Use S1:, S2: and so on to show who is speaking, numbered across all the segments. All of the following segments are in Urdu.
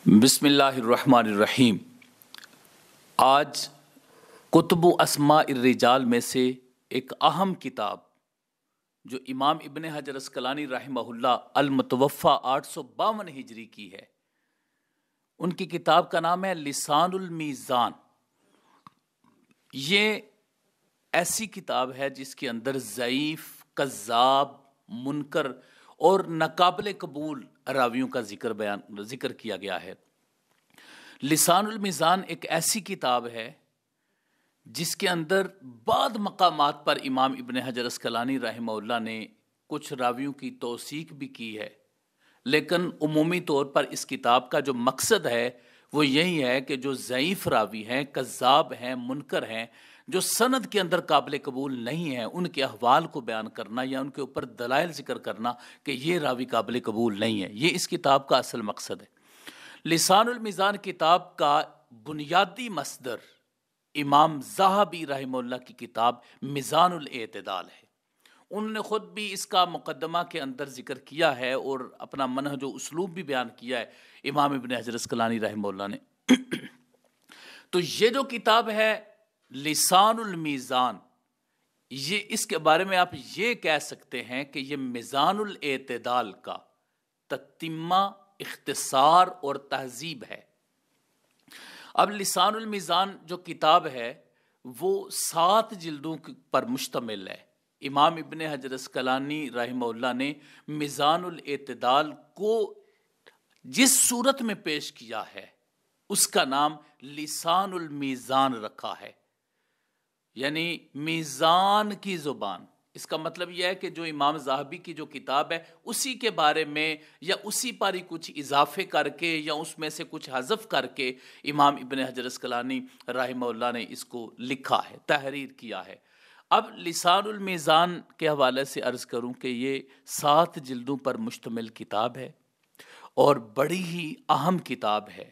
S1: بسم اللہ الرحمن الرحیم۔ آج کتب اسماء الرجال میں سے ایک اہم کتاب جو امام ابن حجر عسقلانی رحمہ اللہ المتوفی 852 ہجری کی ہے، ان کی کتاب کا نام ہے لسان المیزان۔ یہ ایسی کتاب ہے جس کے اندر ضعیف، کذاب، منکر اور ناقابل قبول راویوں کا ذکر کیا گیا ہے۔ لسان المیزان ایک ایسی کتاب ہے جس کے اندر بعض مقامات پر امام ابن حجر عسقلانی رحمہ اللہ نے کچھ راویوں کی توثیق بھی کی ہے، لیکن عمومی طور پر اس کتاب کا جو مقصد ہے وہ یہی ہے کہ جو ضعیف راوی ہیں، کذاب ہیں، منکر ہیں، جو سند کے اندر قابل قبول نہیں ہیں، ان کے احوال کو بیان کرنا یا ان کے اوپر دلائل ذکر کرنا کہ یہ راوی قابل قبول نہیں ہے۔ یہ اس کتاب کا اصل مقصد ہے۔ لسان المیزان کتاب کا بنیادی مصدر امام ذہبی رحمہ اللہ کی کتاب میزان الاعتدال ہے۔ انہوں نے خود بھی اس کا مقدمہ کے اندر ذکر کیا ہے اور اپنا منہج و اسلوب بھی بیان کیا ہے امام ابن حجر عسقلانی رحمہ اللہ نے۔ تو یہ جو کتاب ہے لسان المیزان، یہ اس کے بارے میں آپ یہ کہہ سکتے ہیں کہ یہ میزان الاعتدال کا تتمہ، اختصار اور تہذیب ہے۔ اب لسان المیزان جو کتاب ہے وہ 7 جلدوں پر مشتمل ہے۔ امام ابن حجر عسقلانی رحمہ اللہ نے میزان الاعتدال کو جس صورت میں پیش کیا ہے اس کا نام لسان المیزان رکھا ہے، یعنی میزان کی زبان۔ اس کا مطلب یہ ہے کہ جو امام ذہبی کی جو کتاب ہے اسی کے بارے میں یا اسی پر ہی کچھ اضافے کر کے یا اس میں سے کچھ حذف کر کے امام ابن حجر عسقلانی رحمہ اللہ نے اس کو لکھا ہے، تحریر کیا ہے۔ اب لسان المیزان کے حوالے سے عرض کروں کہ یہ 7 جلدوں پر مشتمل کتاب ہے اور بڑی ہی اہم کتاب ہے۔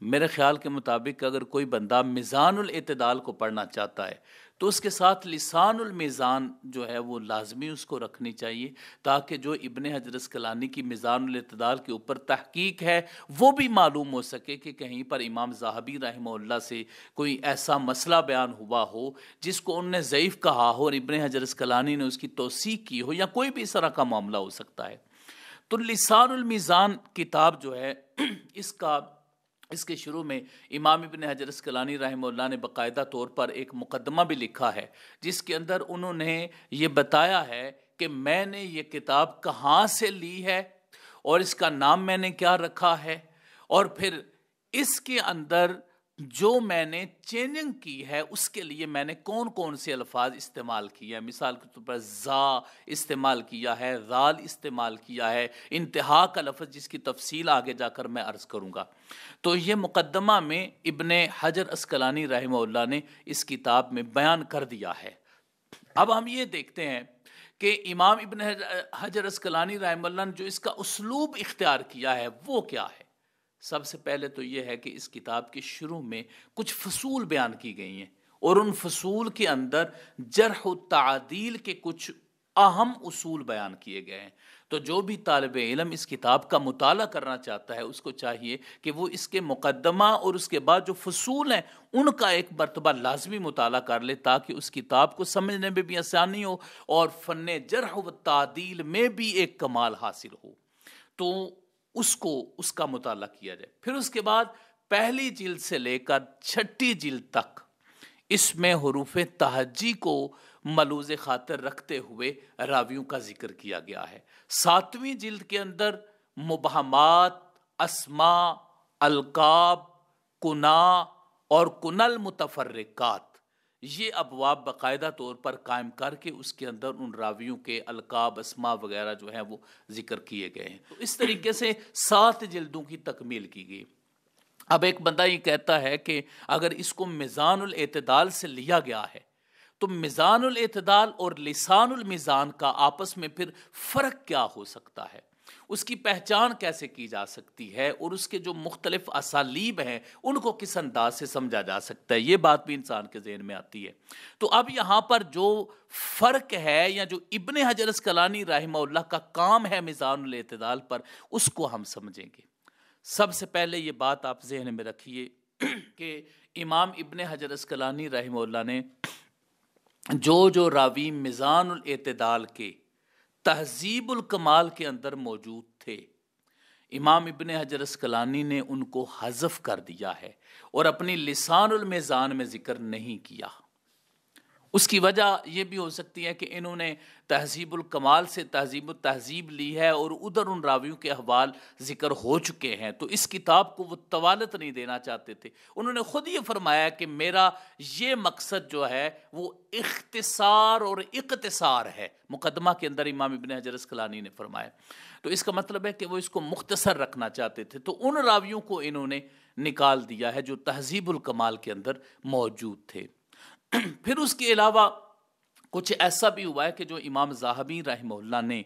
S1: میرے خیال کے مطابق اگر کوئی بندہ میزان الاعتدال کو پڑھنا چاہتا ہے تو اس کے ساتھ لسان المیزان جو ہے وہ لازمی اس کو رکھنی چاہیے، تاکہ جو ابن حجر عسقلانی کی میزان الاعتدال کے اوپر تحقیق ہے وہ بھی معلوم ہو سکے کہ کہیں پر امام ذہبی رحمہ اللہ سے کوئی ایسا مسئلہ بیان ہوا ہو جس کو انہوں نے ضعیف کہا ہو اور ابن حجر عسقلانی نے اس کی توثیق کی ہو، یا کوئی بھی اس طرح کا معاملہ ہو سکتا ہے۔ تو لسان المیزان کتاب جو ہے اس کے شروع میں امام ابن حجر عسقلانی رحمہ اللہ نے باقاعدہ طور پر ایک مقدمہ بھی لکھا ہے جس کے اندر انہوں نے یہ بتایا ہے کہ میں نے یہ کتاب کہاں سے لی ہے اور اس کا نام میں نے کیا رکھا ہے، اور پھر اس کے اندر جو میں نے چینجنگ کی ہے اس کے لیے میں نے کون کون سے الفاظ استعمال کیا ہے۔ مثال کے طور پر زا استعمال کیا ہے، ذال استعمال کیا ہے، انتہا کا لفظ جس کی تفصیل آگے جا کر میں عرض کروں گا۔ تو یہ مقدمہ میں ابن حجر عسقلانی رحمہ اللہ نے اس کتاب میں بیان کر دیا ہے۔ اب ہم یہ دیکھتے ہیں کہ امام ابن حجر عسقلانی رحمہ اللہ نے جو اس کا اسلوب اختیار کیا ہے وہ کیا ہے۔ سب سے پہلے تو یہ ہے کہ اس کتاب کے شروع میں کچھ فصول بیان کی گئی ہیں اور ان فصول کے اندر جرح و تعدیل کے کچھ اہم اصول بیان کیے گئے ہیں۔ تو جو بھی طالب علم اس کتاب کا مطالعہ کرنا چاہتا ہے اس کو چاہیے کہ وہ اس کے مقدمہ اور اس کے بعد جو فصول ہیں ان کا ایک مرتبہ لازمی مطالعہ کر لے، تاکہ اس کتاب کو سمجھنے میں بھی آسانی ہو اور فن جرح و تعدیل میں بھی ایک کمال حاصل ہو۔ تو اس کا مطالعہ کیا جائے۔ پھر اس کے بعد پہلی جلد سے لے کر 6 جلد تک اس میں حروف تہجی کو ملوز خاطر رکھتے ہوئے راویوں کا ذکر کیا گیا ہے۔ 7ویں جلد کے اندر مبہمات، اسماء، القاب، کنا اور کنل متفرقات، یہ ابواب باقاعدہ طور پر قائم کر کے اس کے اندر ان راویوں کے القاب، اسماء وغیرہ جو ہیں وہ ذکر کیے گئے ہیں۔ تو اس طریقے سے 7 جلدوں کی تکمیل کی گئی۔ اب ایک بندہ یہ کہتا ہے کہ اگر اس کو میزان الاعتدال سے لیا گیا ہے تو میزان الاعتدال اور لسان المیزان کا آپس میں پھر فرق کیا ہو سکتا ہے، اس کی پہچان کیسے کی جا سکتی ہے، اور اس کے جو مختلف اسالیب ہیں ان کو کس انداز سے سمجھا جا سکتا ہے، یہ بات بھی انسان کے ذہن میں آتی ہے۔ تو اب یہاں پر جو فرق ہے یا جو ابن حجر عسقلانی رحمہ اللہ کا کام ہے میزان الاعتدال پر، اس کو ہم سمجھیں گے۔ سب سے پہلے یہ بات آپ ذہن میں رکھیے کہ امام ابن حجر اسقلانی رحمہ اللہ نے جو راوی میزان الاعتدال کے تہذیب الکمال کے اندر موجود تھے، امام ابن حجر اسقلانی نے ان کو حذف کر دیا ہے اور اپنی لسان المیزان میں ذکر نہیں کیا۔ اس کی وجہ یہ بھی ہو سکتی ہے کہ انہوں نے تہذیب الکمال سے تہذیب التہذیب لی ہے اور ادھر ان راویوں کے احوال ذکر ہو چکے ہیں، تو اس کتاب کو وہ طوالت نہیں دینا چاہتے تھے۔ انہوں نے خود یہ فرمایا کہ میرا یہ مقصد جو ہے وہ اختصار اور اقتصار ہے، مقدمہ کے اندر امام ابن حجر اسقلانی نے فرمایا۔ تو اس کا مطلب ہے کہ وہ اس کو مختصر رکھنا چاہتے تھے، تو ان راویوں کو انہوں نے نکال دیا ہے جو تہذیب الکمال کے اندر موجود تھے۔ پھر اس کے علاوہ کچھ ایسا بھی ہوا ہے کہ جو امام ذہبی رحمہ اللہ نے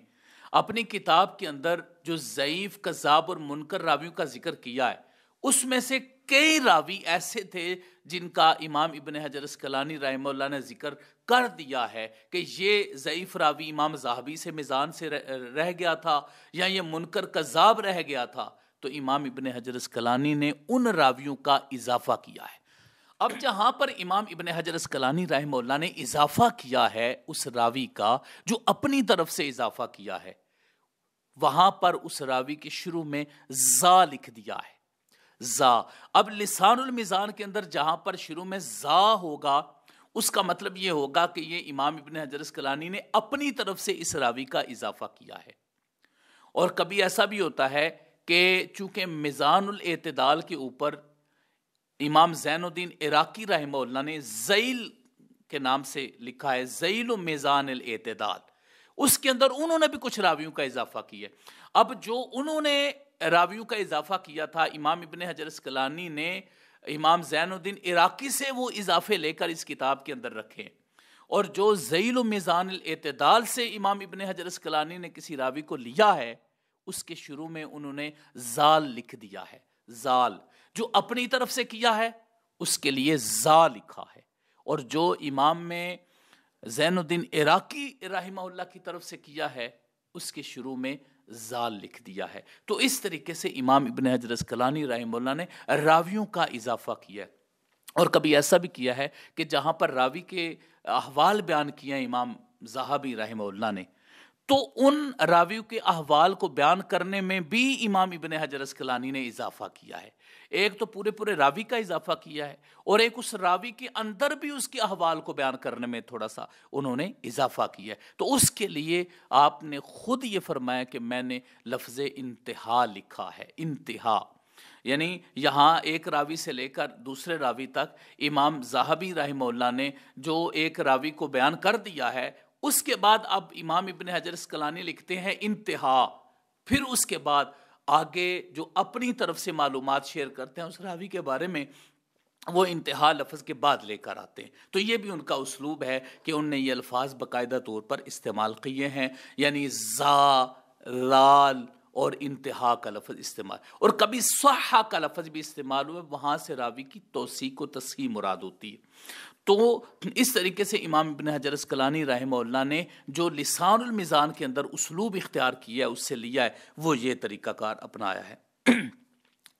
S1: اپنی کتاب کے اندر جو ضعیف، کذاب اور منکر راویوں کا ذکر کیا ہے، اس میں سے کئی راوی ایسے تھے جن کا امام ابن حجر اسقلانی رحمہ اللہ نے ذکر کر دیا ہے کہ یہ ضعیف راوی امام ذہبی سے میزان سے رہ گیا تھا یا یہ منکر کذاب رہ گیا تھا، تو امام ابن حجر اسقلانی نے ان راویوں کا اضافہ کیا ہے۔ اب جہاں پر امام ابن حجر اسقلانی رحمہ اللہ نے اضافہ کیا ہے اس راوی کا جو اپنی طرف سے اضافہ کیا ہے، وہاں پر اس راوی کے شروع میں زا لکھ دیا ہے، زا۔ اب لسان المیزان کے اندر جہاں پر شروع میں زا ہوگا، اس کا مطلب یہ ہوگا کہ یہ امام ابن حجر اسقلانی نے اپنی طرف سے اس راوی کا اضافہ کیا ہے۔ اور کبھی ایسا بھی ہوتا ہے کہ چونکہ میزان الاعتدال کے اوپر امام زین الدین عراقی رحمہ اللہ نے ذیل کے نام سے لکھا ہے، ذیل و میزان الاعتدال، اس کے اندر انہوں نے بھی کچھ راویوں کا اضافہ کیا۔ اب جو انہوں نے راویوں کا اضافہ کیا تھا، امام ابن حجر اسقلانی نے امام زین الدین عراقی سے وہ اضافے لے کر اس کتاب کے اندر رکھے، اور جو ذیل و میزان الاعتدال سے امام ابن حجر اسقلانی نے کسی راوی کو لیا ہے، اس کے شروع میں انہوں نے زال لکھ دیا ہے، زال۔ جو اپنی طرف سے کیا ہے اس کے لیے زا لکھا ہے، اور جو امام میں زین الدین عراقی رحمہ اللہ کی طرف سے کیا ہے اس کے شروع میں زال لکھ دیا ہے۔ تو اس طریقے سے امام ابن حجر اسقلانی رحمہ اللہ نے راویوں کا اضافہ کیا ہے۔ اور کبھی ایسا بھی کیا ہے کہ جہاں پر راوی کے احوال بیان کیا امام ذہبی رحمہ اللہ نے، تو ان راویوں کے احوال کو بیان کرنے میں بھی امام ابن حجر اسقلانی نے اضافہ کیا ہے۔ ایک تو پورے راوی کا اضافہ کیا ہے، اور ایک اس راوی کے اندر بھی اس کے احوال کو بیان کرنے میں تھوڑا سا انہوں نے اضافہ کیا ہے۔ تو اس کے لیے آپ نے خود یہ فرمایا کہ میں نے لفظ انتہا لکھا ہے، انتہا، یعنی یہاں ایک راوی سے لے کر دوسرے راوی تک امام ذہبی رحمہ اللہ نے جو ایک راوی کو بیان کر دیا ہے، اس کے بعد اب امام ابن حجر اسقلانی لکھتے ہیں انتہا، پھر اس کے بعد آگے جو اپنی طرف سے معلومات شیئر کرتے ہیں اس راوی کے بارے میں، وہ انتہا لفظ کے بعد لے کر آتے ہیں۔ تو یہ بھی ان کا اسلوب ہے کہ ان نے یہ الفاظ باقاعدہ طور پر استعمال کیے ہیں، یعنی زا، لال اور انتہا کا لفظ استعمال، اور کبھی صحہ کا لفظ بھی استعمال ہوا، وہاں سے راوی کی توثیق و تصحیح مراد ہوتی ہے۔ تو اس طریقے سے امام ابن حجر اسقلانی رحمہ اللہ نے جو لسان المیزان کے اندر اسلوب اختیار کیا ہے، اس سے لیا ہے، وہ یہ طریقہ کار اپنایا ہے۔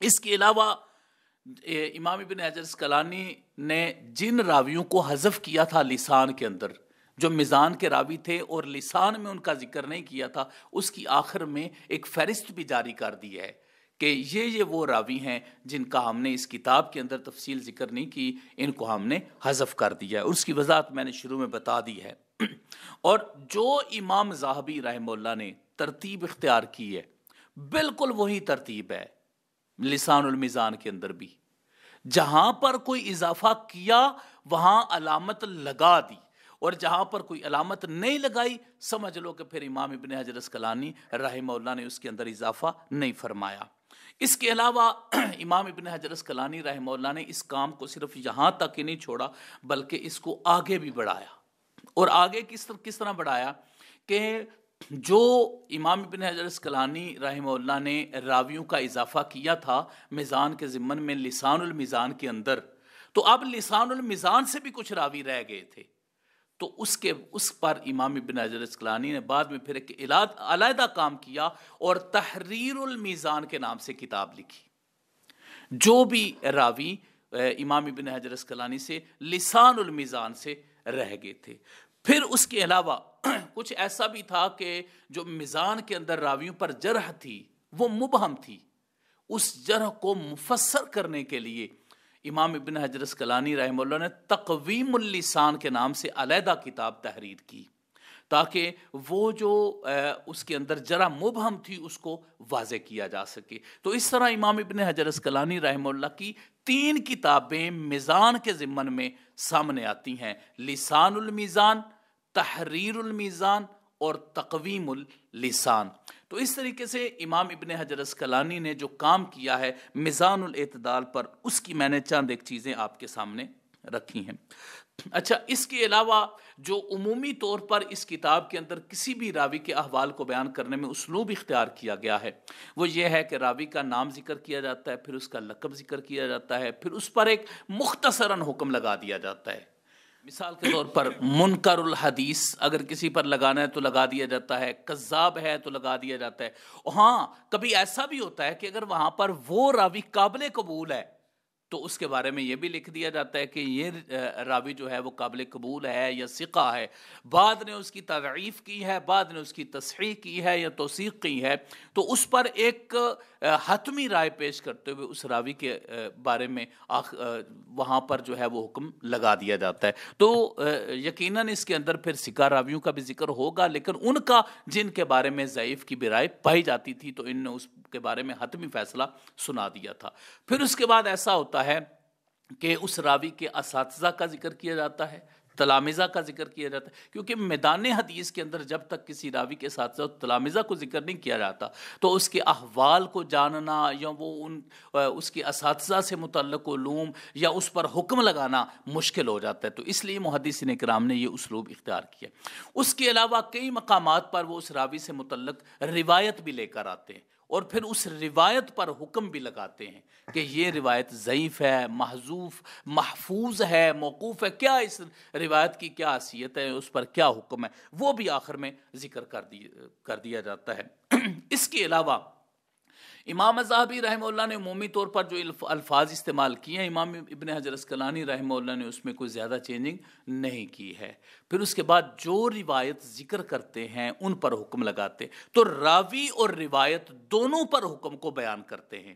S1: اس کے علاوہ امام ابن حجر اسقلانی نے جن راویوں کو حذف کیا تھا لسان کے اندر، جو میزان کے راوی تھے اور لسان میں ان کا ذکر نہیں کیا تھا، اس کی آخر میں ایک فہرست بھی جاری کر دی ہے کہ یہ وہ راوی ہیں جن کا ہم نے اس کتاب کے اندر تفصیل ذکر نہیں کی، ان کو ہم نے حذف کر دیا ہے، اور اس کی وضاحت میں نے شروع میں بتا دی ہے۔ اور جو امام ذہبی رحمہ اللہ نے ترتیب اختیار کی ہے، بالکل وہی ترتیب ہے لسان المیزان کے اندر بھی، جہاں پر کوئی اضافہ کیا وہاں علامت لگا دی، اور جہاں پر کوئی علامت نہیں لگائی سمجھ لو کہ پھر امام ابن حجر اسقلانی رحمہ اللہ نے اس کے اندر اضافہ نہیں فرمایا۔ اس کے علاوہ امام ابن حجر اسقلانی رحمہ اللہ نے اس کام کو صرف یہاں تک ہی نہیں چھوڑا، بلکہ اس کو آگے بھی بڑھایا۔ اور آگے کس طرح بڑھایا کہ جو امام ابن حجر اسقلانی رحمہ اللہ نے راویوں کا اضافہ کیا تھا میزان کے ضمن میں لسان المیزان کے اندر، تو اب لسان المیزان سے بھی کچھ راوی رہ گئے تھے، تو اس پر امام ابن حجر اسقلانی نے بعد میں پھر ایک علیحدہ کام کیا اور تحریر المیزان کے نام سے کتاب لکھی۔ جو بھی راوی امام ابن حجر اسقلانی سے لسان المیزان سے رہ گئے تھے۔ پھر اس کے علاوہ کچھ ایسا بھی تھا کہ جو میزان کے اندر راویوں پر جرح تھی وہ مبہم تھی، اس جرح کو مفسر کرنے کے لیے امام ابن حجر اسقلانی رحمہ اللہ نے تقویم اللسان کے نام سے علیحدہ کتاب تحریر کی، تاکہ وہ جو اس کے اندر جرح مبہم تھی اس کو واضح کیا جا سکے۔ تو اس طرح امام ابن حجر اسقلانی رحمہ اللہ کی 3 کتابیں میزان کے ضمن میں سامنے آتی ہیں: لسان المیزان، تحریر المیزان اور تقویم اللسان۔ تو اس طریقے سے امام ابن حجر اسقلانی نے جو کام کیا ہے میزان الاعتدال پر، اس کی میں نے چند ایک چیزیں آپ کے سامنے رکھی ہیں۔ اچھا، اس کے علاوہ جو عمومی طور پر اس کتاب کے اندر کسی بھی راوی کے احوال کو بیان کرنے میں اسلوب اختیار کیا گیا ہے وہ یہ ہے کہ راوی کا نام ذکر کیا جاتا ہے، پھر اس کا لقب ذکر کیا جاتا ہے، پھر اس پر ایک مختصراً حکم لگا دیا جاتا ہے۔ مثال کے طور پر منکر الحدیث اگر کسی پر لگانا ہے تو لگا دیا جاتا ہے، کذاب ہے تو لگا دیا جاتا ہے۔ ہاں، کبھی ایسا بھی ہوتا ہے کہ اگر وہاں پر وہ راوی قابل قبول ہے تو اس کے بارے میں یہ بھی لکھ دیا جاتا ہے کہ یہ راوی جو ہے وہ قابل قبول ہے یا ثقہ ہے۔ بعد نے اس کی تضعیف کی ہے، بعد نے اس کی تصحیح کی ہے یا توثیق کی ہے، تو اس پر ایک حتمی رائے پیش کرتے ہوئے اس راوی کے بارے میں وہاں پر جو ہے وہ حکم لگا دیا جاتا ہے۔ تو یقیناً اس کے اندر پھر ثقہ راویوں کا بھی ذکر ہوگا، لیکن ان کا جن کے بارے میں ضعیف کی بھی رائے پائی جاتی تھی تو ان نے اس کے بارے میں حتمی فیصلہ سنا دیا تھا۔ پھر اس کے بعد ایسا ہوتا ہے کہ اس راوی کے اساتذہ کا ذکر کیا جاتا ہے، تلامذہ کا ذکر کیا جاتا ہے، کیونکہ میدان حدیث کے اندر جب تک کسی راوی کے اساتذہ اور تلامذہ کو ذکر نہیں کیا جاتا تو اس کے احوال کو جاننا یا وہ اس کے اساتذہ سے متعلق علوم یا اس پر حکم لگانا مشکل ہو جاتا ہے۔ تو اس لیے محدثین کرام نے یہ اسلوب اختیار کیا۔ اس کے علاوہ کئی مقامات پر وہ اس راوی سے متعلق روایت بھی لے کر آتے ہیں اور پھر اس روایت پر حکم بھی لگاتے ہیں کہ یہ روایت ضعیف ہے، محذوف، محفوظ ہے، موقوف ہے، کیا اس روایت کی کیا حیثیت ہے، اس پر کیا حکم ہے، وہ بھی آخر میں ذکر کر دیا جاتا ہے۔ اس کے علاوہ امام ذہبی رحمہ اللہ نے عمومی طور پر جو الفاظ استعمال کیے ہیں، امام ابن حجر اسقلانی رحمہ اللہ نے اس میں کوئی زیادہ چینجنگ نہیں کی ہے۔ پھر اس کے بعد جو روایت ذکر کرتے ہیں ان پر حکم لگاتے، تو راوی اور روایت دونوں پر حکم کو بیان کرتے ہیں۔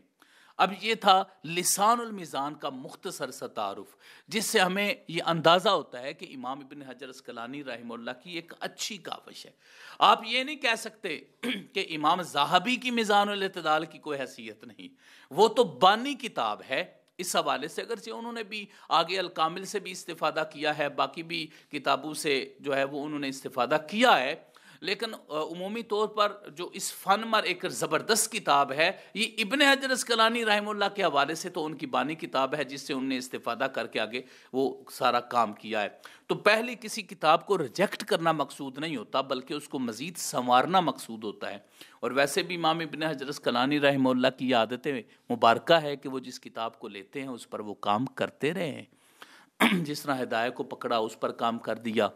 S1: اب یہ تھا لسان المیزان کا مختصر سا تعارف، جس سے ہمیں یہ اندازہ ہوتا ہے کہ امام ابن حجر اسقلانی رحمہ اللہ کی ایک اچھی کاوش ہے۔ آپ یہ نہیں کہہ سکتے کہ امام ذہبی کی میزان الاعتدال کی کوئی حیثیت نہیں، وہ تو بانی کتاب ہے۔ اس حوالے سے اگرچہ انہوں نے بھی آگے الکامل سے بھی استفادہ کیا ہے، باقی بھی کتابوں سے جو ہے وہ انہوں نے استفادہ کیا ہے، لیکن عمومی طور پر جو اس فن پر ایک زبردست کتاب ہے یہ ابن حجر اسقلانی رحمہ اللہ کے حوالے سے تو ان کی بانی کتاب ہے، جس سے انہوں نے استفادہ کر کے آگے وہ سارا کام کیا ہے۔ تو پہلے کسی کتاب کو ریجیکٹ کرنا مقصود نہیں ہوتا بلکہ اس کو مزید سنوارنا مقصود ہوتا ہے۔ اور ویسے بھی امام ابن حجر اسقلانی رحمہ اللہ کی عادت مبارکہ ہے کہ وہ جس کتاب کو لیتے ہیں اس پر وہ کام کرتے رہے ہیں۔ جس طرح ہدایہ کو پکڑا اس پر کام کر دیا،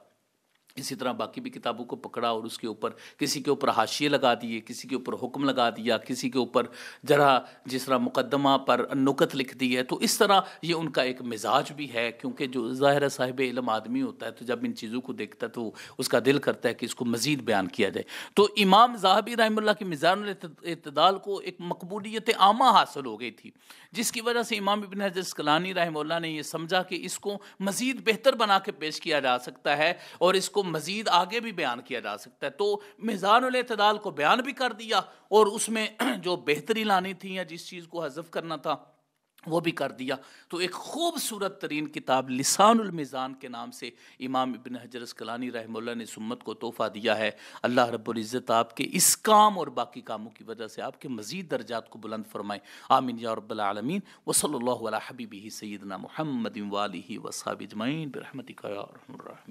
S1: اسی طرح باقی بھی کتابوں کو پکڑا اور اس کے اوپر کسی کے اوپر حاشیے لگا دیے، کسی کے اوپر حکم لگا دیا، کسی کے اوپر ذرا جس طرح مقدمہ پر نکت لکھ دی ہے۔ تو اس طرح یہ ان کا ایک مزاج بھی ہے، کیونکہ جو ظاہر صاحب علم آدمی ہوتا ہے تو جب ان چیزوں کو دیکھتا ہے تو اس کا دل کرتا ہے کہ اس کو مزید بیان کیا جائے۔ تو امام ذہبی رحمہ اللہ کی میزان الاعتدال کو ایک مقبولیت عامہ حاصل ہو گئی تھی، جس کی وجہ سے امام ابن حجر اسقلانی رحمہ اللہ نے یہ سمجھا کہ اس کو مزید بہتر بنا کے پیش کیا جا سکتا ہے اور اس کو مزید آگے بھی بیان کیا جا سکتا ہے۔ تو میزان الاعتدال کو بیان بھی کر دیا اور اس میں جو بہتری لانی تھی یا جس چیز کو حذف کرنا تھا وہ بھی کر دیا۔ تو ایک خوبصورت ترین کتاب لسان المیزان کے نام سے امام ابن حجر اسقلانی رحمہ اللہ نے اس امت کو تحفہ دیا ہے۔ اللہ رب العزت آپ کے اس کام اور باقی کاموں کی وجہ سے آپ کے مزید درجات کو بلند فرمائے، آمین یا رب العالمین۔ وصلی اللہ علی حبیبہ سیدنا محمد وآلہ وصحبہ اجمعین برحمتک یا ارحم الراحمین۔